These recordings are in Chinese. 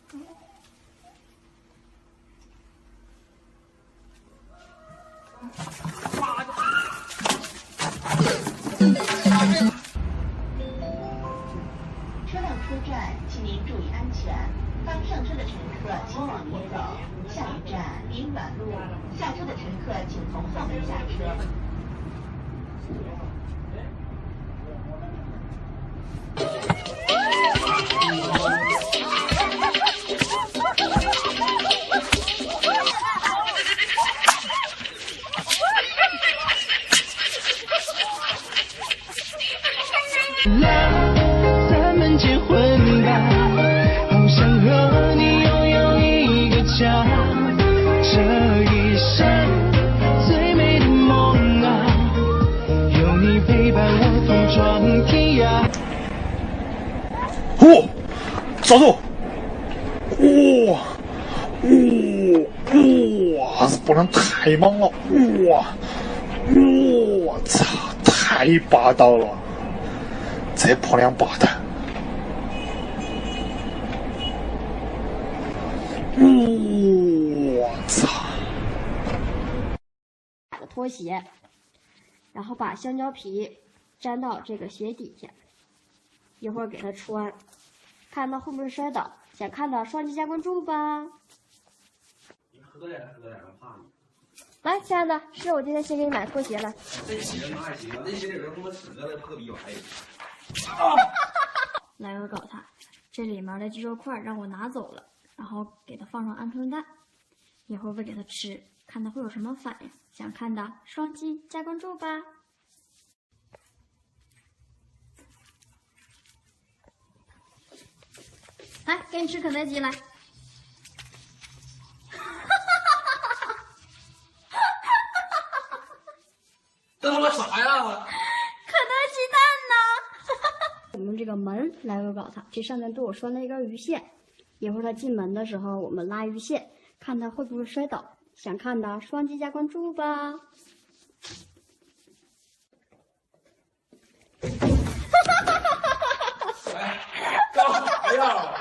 车辆出站，请您注意安全。刚上车的乘客请往里走。下一站林远路，下车的乘客请从后门下车。 咱们结婚吧，好想和你拥有一个家，这一生最美的梦啊，有你陪伴我同闯天涯。哦，抓住！哇哇，这波浪太猛了！哇，我操，太霸道了！ 这婆娘霸的！我操！拖鞋，然后把香蕉皮粘到这个鞋底下，一会儿给它穿，看它会不会摔倒。想看的双击加关注吧。你喝点，我怕你。来，亲爱的，是我今天新给你买拖鞋了。这鞋那还行啊，那鞋里头他妈折的破逼玩意儿。 来，我搞它，这里面的鸡肉块让我拿走了，然后给它放上鹌鹑蛋，一会儿喂给它吃，看它会有什么反应。想看的双击加关注吧。来，给你吃肯德基来。这他妈啥呀？肯德基蛋呢？我们这个门来回搞它，这上面对我拴了一根鱼线，一会儿它进门的时候我们拉鱼线，看它会不会摔倒。想看的双击加关注吧。哎，干啥呀？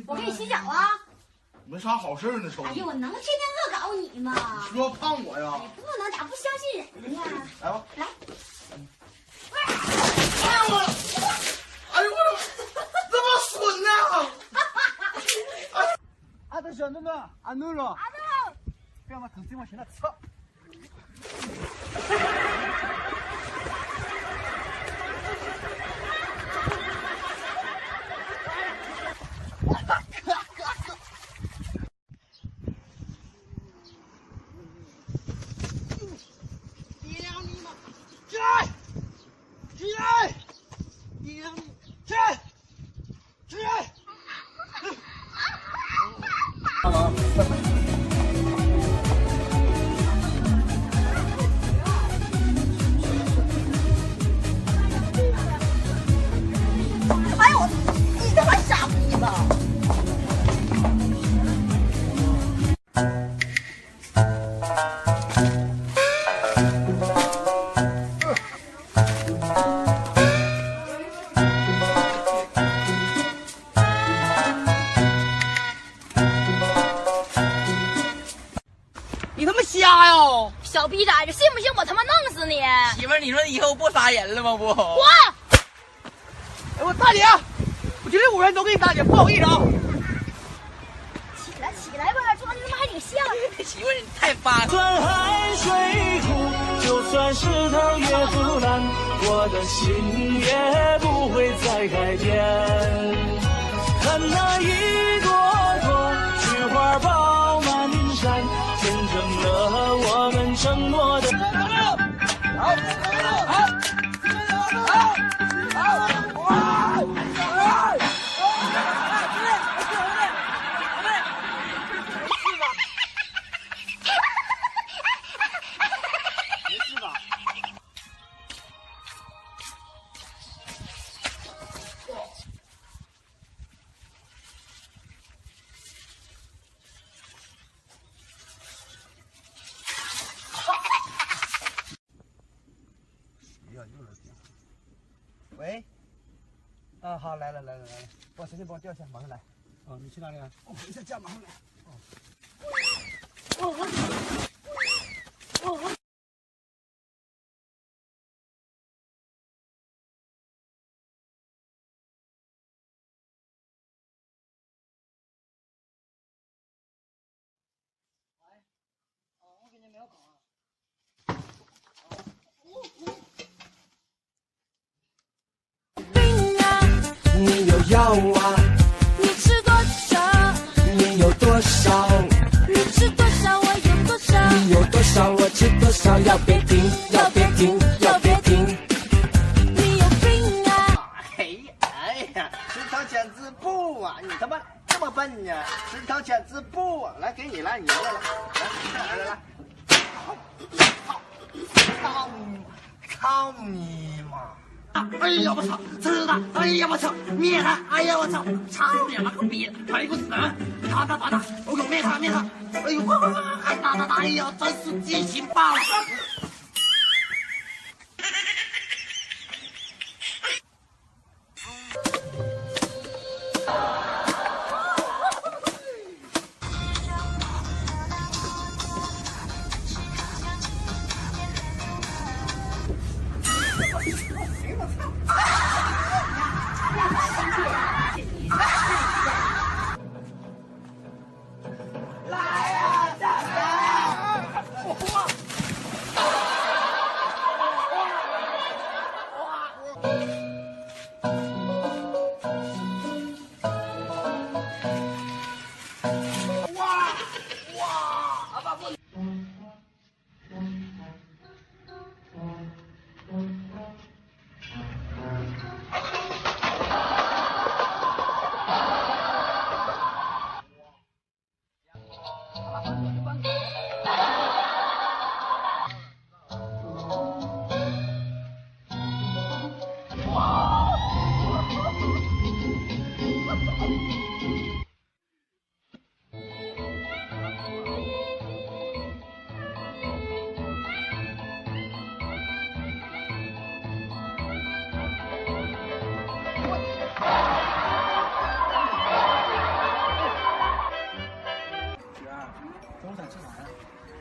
我给你洗脚啊！没啥好事呢，瞅哎呦，我能天天恶搞你吗？你说看我呀？你不能，咋不相信人呢？来吧，来。哎呦我，哎呦我，这么损呢！俺的小囡囡，俺弄了。阿豆，不要把头往前来侧。哎呦，你他妈傻逼吧！小逼崽子，信不信我他妈弄死你？媳妇儿，你说以后不杀人了吗？不，滚！哎，我大姐，我今天5人都给你大姐，不好意思啊。起来吧，装的他妈还挺像。媳妇儿，你太发了。算海水苦，就算石头也阻拦，我的心也不会再改变。看那一朵朵菊花爆满山，见证了我们承诺的。喂，啊，好，来了，我直接帮我调一下，马上来。哦，你去哪里啊？我回一下家，马上来。我给你没有搞啊。你有药啊？你吃多少？你有多少？你吃多少？我有多少？你有多少？我吃多少？要别停，要别停，要别停。你有病啊！哎呀，石头剪子布啊！你他妈这么笨呢？石头剪子布啊！来，给你来，你赢了，来，操你妈！哎呀我操，吃的！哎呀我操，灭他！哎呀我操，操你妈个逼！快给我死！打！我给我灭他！哎呦，还打！哎呀，真是激情爆了！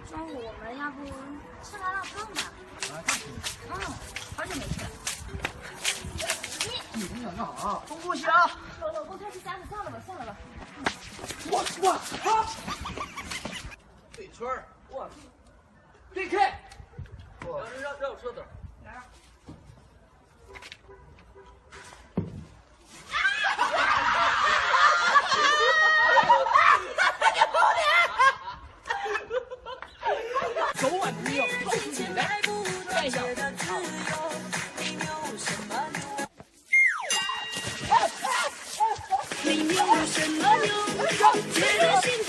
中午我们要不吃麻辣烫吧？好久没吃了。你想干啥？不行！老公开始夹子，算了吧。我操！对圈儿，我对开！让我车走。来啊！手腕不要掏出去来，转一下。没有什么用，觉得幸福。